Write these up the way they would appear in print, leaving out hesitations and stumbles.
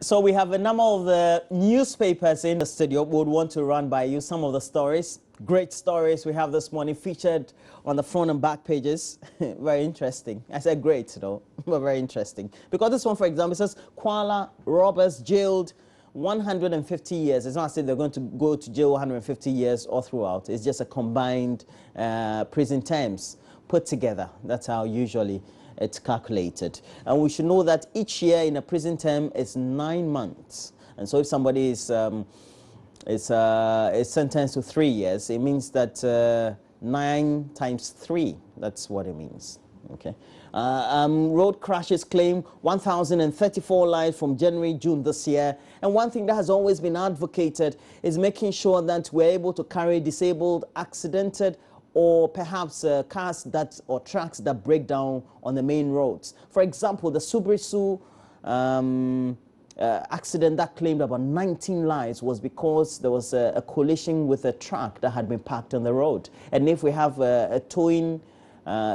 So we have a number of the newspapers in the studio. We would want to run by you some of the stories. Great stories we have this morning featured on the front and back pages. Very interesting. I said great though, but very interesting. Because this one, for example, says Kuala robbers jailed 150 years. It's not saying they're going to go to jail 150 years all throughout. It's just a combined prison terms put together. That's how usually it's calculated. And we should know that each year in a prison term is 9 months. And so if somebody is sentenced to 3 years, it means that 9 times 3, that's what it means. Okay. Road crashes claim 1,034 lives from January, June this year. And one thing that has always been advocated is making sure that we're able to carry disabled, accidented, or perhaps cars that or trucks that break down on the main roads. For example, the Subrisu accident that claimed about 19 lives was because there was a collision with a truck that had been parked on the road. And if we have a towing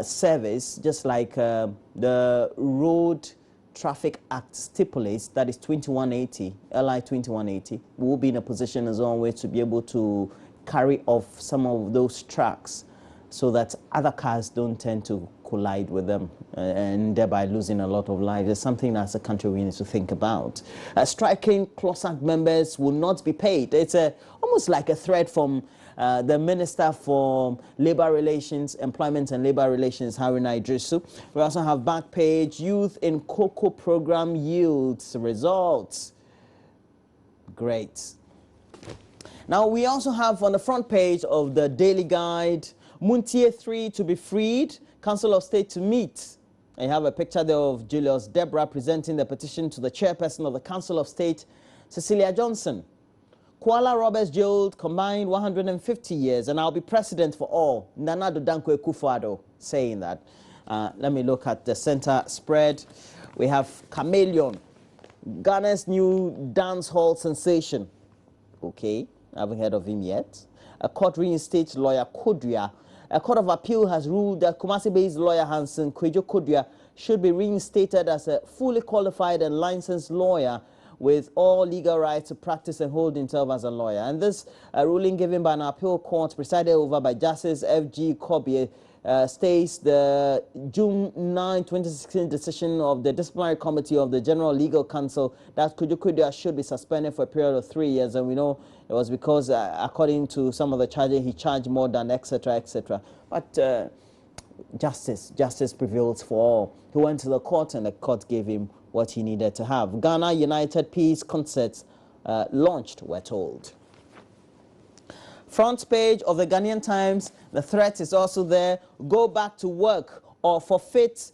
service, just like the Road Traffic Act stipulates, that is 2180, LI 2180, we will be in a position as always to be able to carry off some of those trucks so that other cars don't tend to collide with them and thereby losing a lot of lives. It's something as a country we need to think about. Striking CLOSAC members will not be paid. It's almost like a threat from the Minister for Labour Relations, Employment and Labour Relations, Haruna Idrisu. We also have back page, Youth in Cocoa Program yields results. Great. Now we also have on the front page of the Daily Guide, Muntie 3 to be freed, Council of State to meet. I have a picture there of Julius Deborah presenting the petition to the chairperson of the Council of State, Cecilia Johnson. Kuala robbers jailed combined 150 years, and I'll be president for all. Nana Dankwa Akufo-Addo saying that. Let me look at the center spread. We have Chameleon, Ghana's new dance hall sensation. Okay, I haven't heard of him yet. A court reinstates lawyer Kodria. A court of appeal has ruled that Kumasi-based lawyer Hansen Kwejo Kodria should be reinstated as a fully qualified and licensed lawyer with all legal rights to practice and hold himself as a lawyer. And this ruling given by an appeal court presided over by Justice F.G. Kobie states the June 9, 2016 decision of the Disciplinary Committee of the General Legal Council that Kwejo Kodria should be suspended for a period of 3 years. And we know it was because, according to some of the charges, he charged more than etc., etc. But justice prevails for all. He went to the court and the court gave him what he needed to have. Ghana United Peace Concerts launched, we're told. Front page of the Ghanaian Times, the threat is also there. Go back to work or forfeit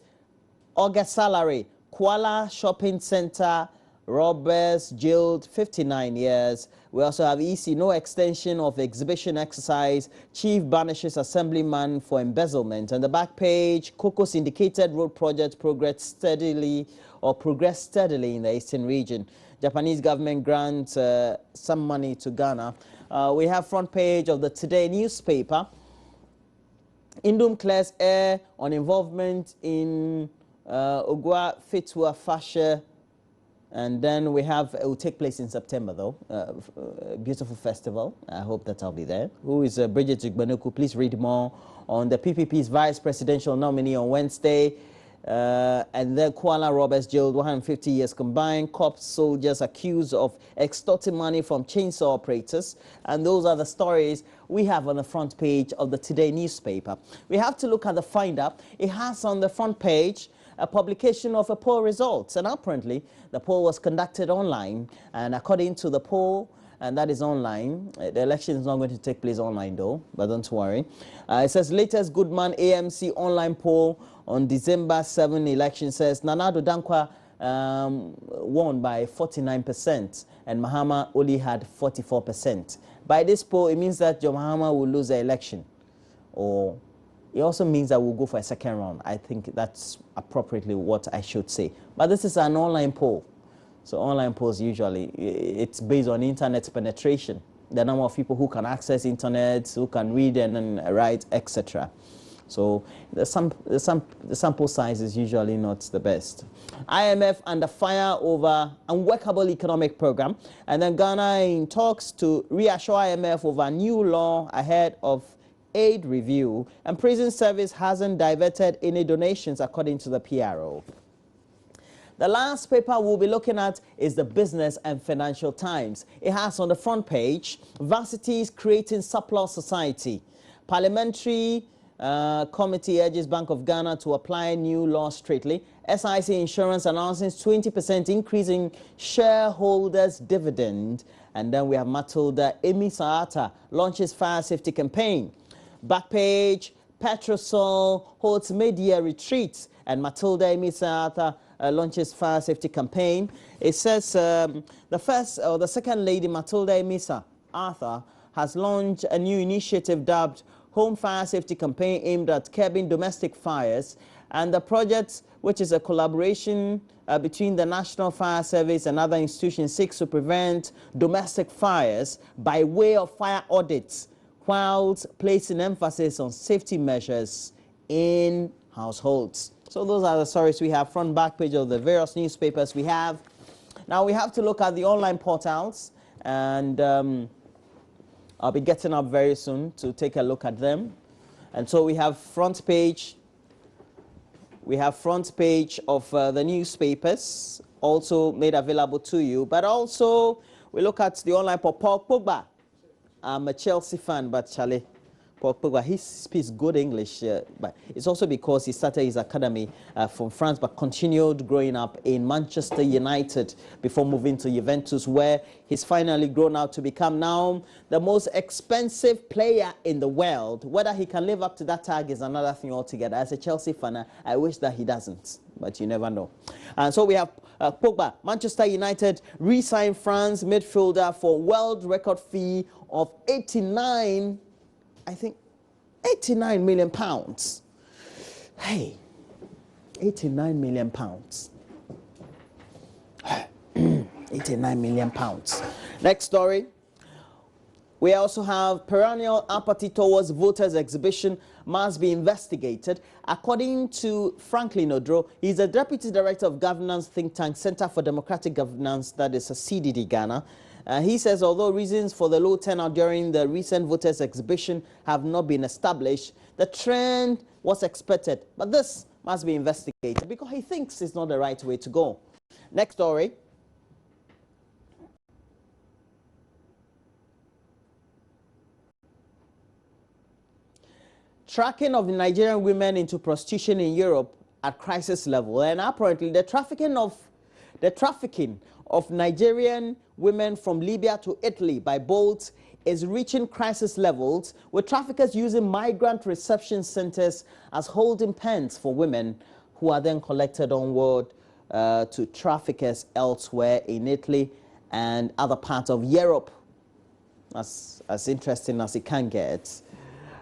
August salary. Kuala Shopping Center robbers jailed 59 years. We also have EC, no extension of exhibition exercise. Chief banishes assemblyman for embezzlement. And the back page, Cocoa syndicated road project progressed steadily in the eastern region. Japanese government grants some money to Ghana. We have front page of the Today newspaper. Indum clears air on involvement in Ogua Fitua Fashe. And then we have, it will take place in September though, beautiful festival. I hope that I'll be there. Who is Bridget Igbanuku? Please read more on the PPP's vice presidential nominee on Wednesday. And then Kuala robbers jailed 150 years combined. Cops, soldiers accused of extorting money from chainsaw operators. And those are the stories we have on the front page of the Today newspaper. We have to look at the Finder. It has on the front page a publication of a poll results, and apparently the poll was conducted online, and according to the poll, and that is online, the election is not going to take place online though, but don't worry. It says latest Goodman AMC online poll on December 7 election says Nana Addo Dankwa won by 49% and Mahama only had 44%. By this poll, it means that John Mahama will lose the election, or it also means that we'll go for a second round. I think that's appropriately what I should say. But this is an online poll. So online polls usually, it's based on internet penetration. The number of people who can access internet, who can read and write, etc. So the sample size is usually not the best. IMF under fire over unworkable economic program. And then Ghana in talks to reassure IMF over new law ahead of aid review. And prison service hasn't diverted any donations according to the PRO. The last paper we'll be looking at is the Business and Financial Times. It has on the front page, varsities creating surplus society. Parliamentary committee urges Bank of Ghana to apply new law strictly. SIC Insurance announces 20% increase in shareholders' dividend. And then we have Matilda Emi Saata launches fire safety campaign. Back page, Petrosol holds media retreats, and Matilda Emi Saata launches fire safety campaign. It says the second lady, Matilda Emi Saata, has launched a new initiative dubbed Home Fire Safety Campaign aimed at curbing domestic fires. And the project, which is a collaboration between the National Fire Service and other institutions, seeks to prevent domestic fires by way of fire audits, whilst placing emphasis on safety measures in households. So those are the stories we have, front back page of the various newspapers we have. Now we have to look at the online portals, and I'll be getting up very soon to take a look at them. And so we have front page. We have front page of the newspapers also made available to you. But also we look at the online for Paul Pogba. I'm a Chelsea fan, but Charlie, Paul Pogba, he speaks good English, but it's also because he started his academy from France, but continued growing up in Manchester United before moving to Juventus, where he's finally grown out to become now the most expensive player in the world. Whether he can live up to that tag is another thing altogether. As a Chelsea fan, I wish that he doesn't, but you never know. And so we have Pogba. Manchester United re-signed France midfielder for world record fee of 89 million pounds. Hey, 89 million pounds. 89 million pounds. Next story. We also have perennial apathy towards voters' exhibition must be investigated. According to Franklin Odro, he's the Deputy Director of Governance think tank Center for Democratic Governance, that is a CDD Ghana. He says although reasons for the low turnout during the recent voters' exhibition have not been established, the trend was expected. But this must be investigated because he thinks it's not the right way to go. Next story. Tracking of Nigerian women into prostitution in Europe at crisis level. And apparently the trafficking of Nigerian women from Libya to Italy by boat is reaching crisis levels, with traffickers using migrant reception centers as holding pens for women who are then collected onward to traffickers elsewhere in Italy and other parts of Europe. That's as interesting as it can get.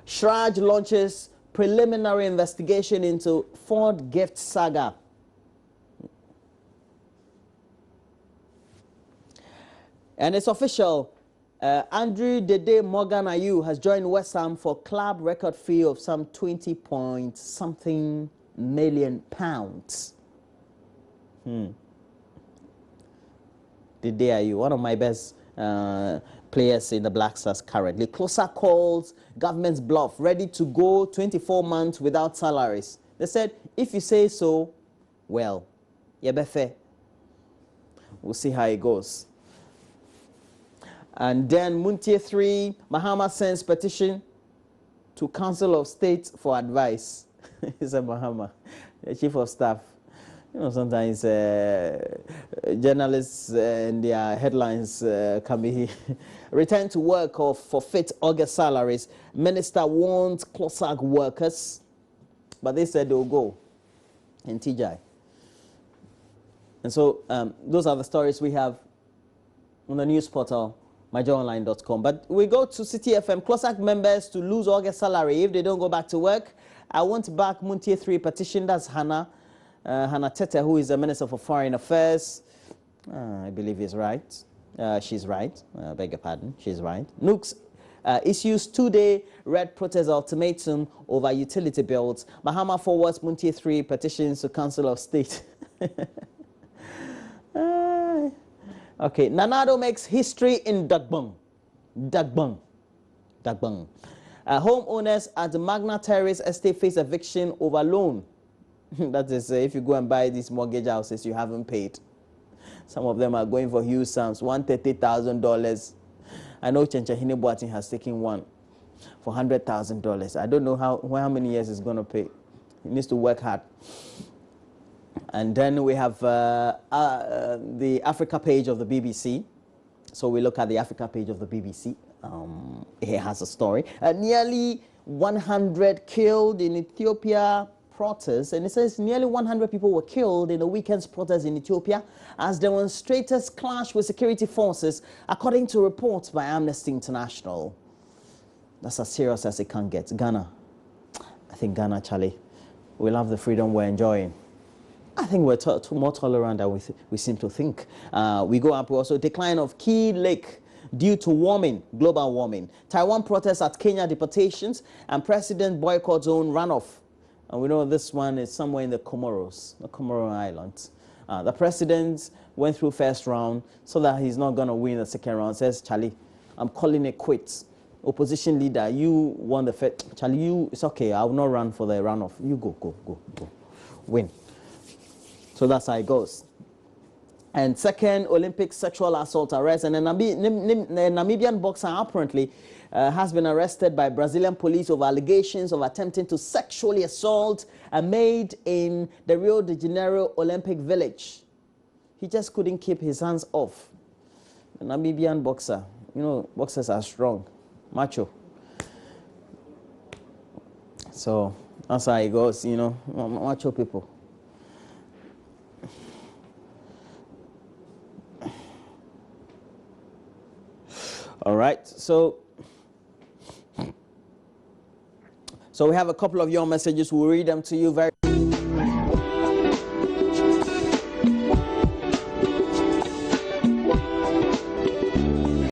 Shraj launches preliminary investigation into Ford gift saga. And it's official, Andrew Dede Morgan Ayew has joined West Ham for club record fee of some 20-point-something million pounds. Dede Ayew, one of my best players in the Black Stars currently. Closer calls government's bluff, ready to go 24 months without salaries. They said, if you say so, well, yebefe. We'll see how it goes. And then Muntie 3, Mahama sends petition to Council of State for advice. He said Mahama, the Chief of Staff. You know, sometimes journalists and their headlines can be return to work or forfeit August salaries. Minister warns CLOSAG workers, but they said they'll go in TJ. And so those are the stories we have on the news portal, myjoyonline.com. But we go to City FM. CLOSAG members to lose August salary if they don't go back to work. I want back Muntie 3 petition. That's Hannah Tete, who is the Minister for Foreign Affairs. I believe he's right. She's right. I beg your pardon. She's right. Nooks issues 2-day red protest ultimatum over utility bills. Mahama forwards Muntie 3 petitions to Council of State. Okay, Nanado makes history in Dagbang. Dagbang. Homeowners at the Magna Terrace estate face eviction over loan. That is, if you go and buy these mortgage houses, you haven't paid. Some of them are going for huge sums, $130,000. I know Chenchahine Boating has taken one for $100,000. I don't know how many years he's going to pay. He needs to work hard. And then we have the Africa page of the BBC. So we look at the Africa page of the BBC. It has a story. Nearly 100 killed in Ethiopia protests, and it says nearly 100 people were killed in the weekend's protests in Ethiopia as demonstrators clashed with security forces, according to reports by Amnesty International. That's as serious as it can get. Ghana. I think Ghana, Charlie, we love the freedom we're enjoying. I think we're more tolerant than we seem to think. We go up also decline of Key Lake due to warming, global warming. Taiwan protests at Kenya deportations, and president boycotts own runoff. And we know this one is somewhere in the Comoros, the Comoro Islands. The president went through first round so that he's not going to win the second round. Says, Charlie, I'm calling it quits. Opposition leader, you won the first. Charlie, it's okay. I will not run for the runoff. You go. Win. So that's how it goes. And second, Olympic sexual assault arrest. And a Namibian boxer apparently has been arrested by Brazilian police over allegations of attempting to sexually assault a maid in the Rio de Janeiro Olympic Village. He just couldn't keep his hands off. The Namibian boxer, you know, boxers are strong, macho. So that's how it goes, you know, macho people. All right, so we have a couple of your messages. We'll read them to you very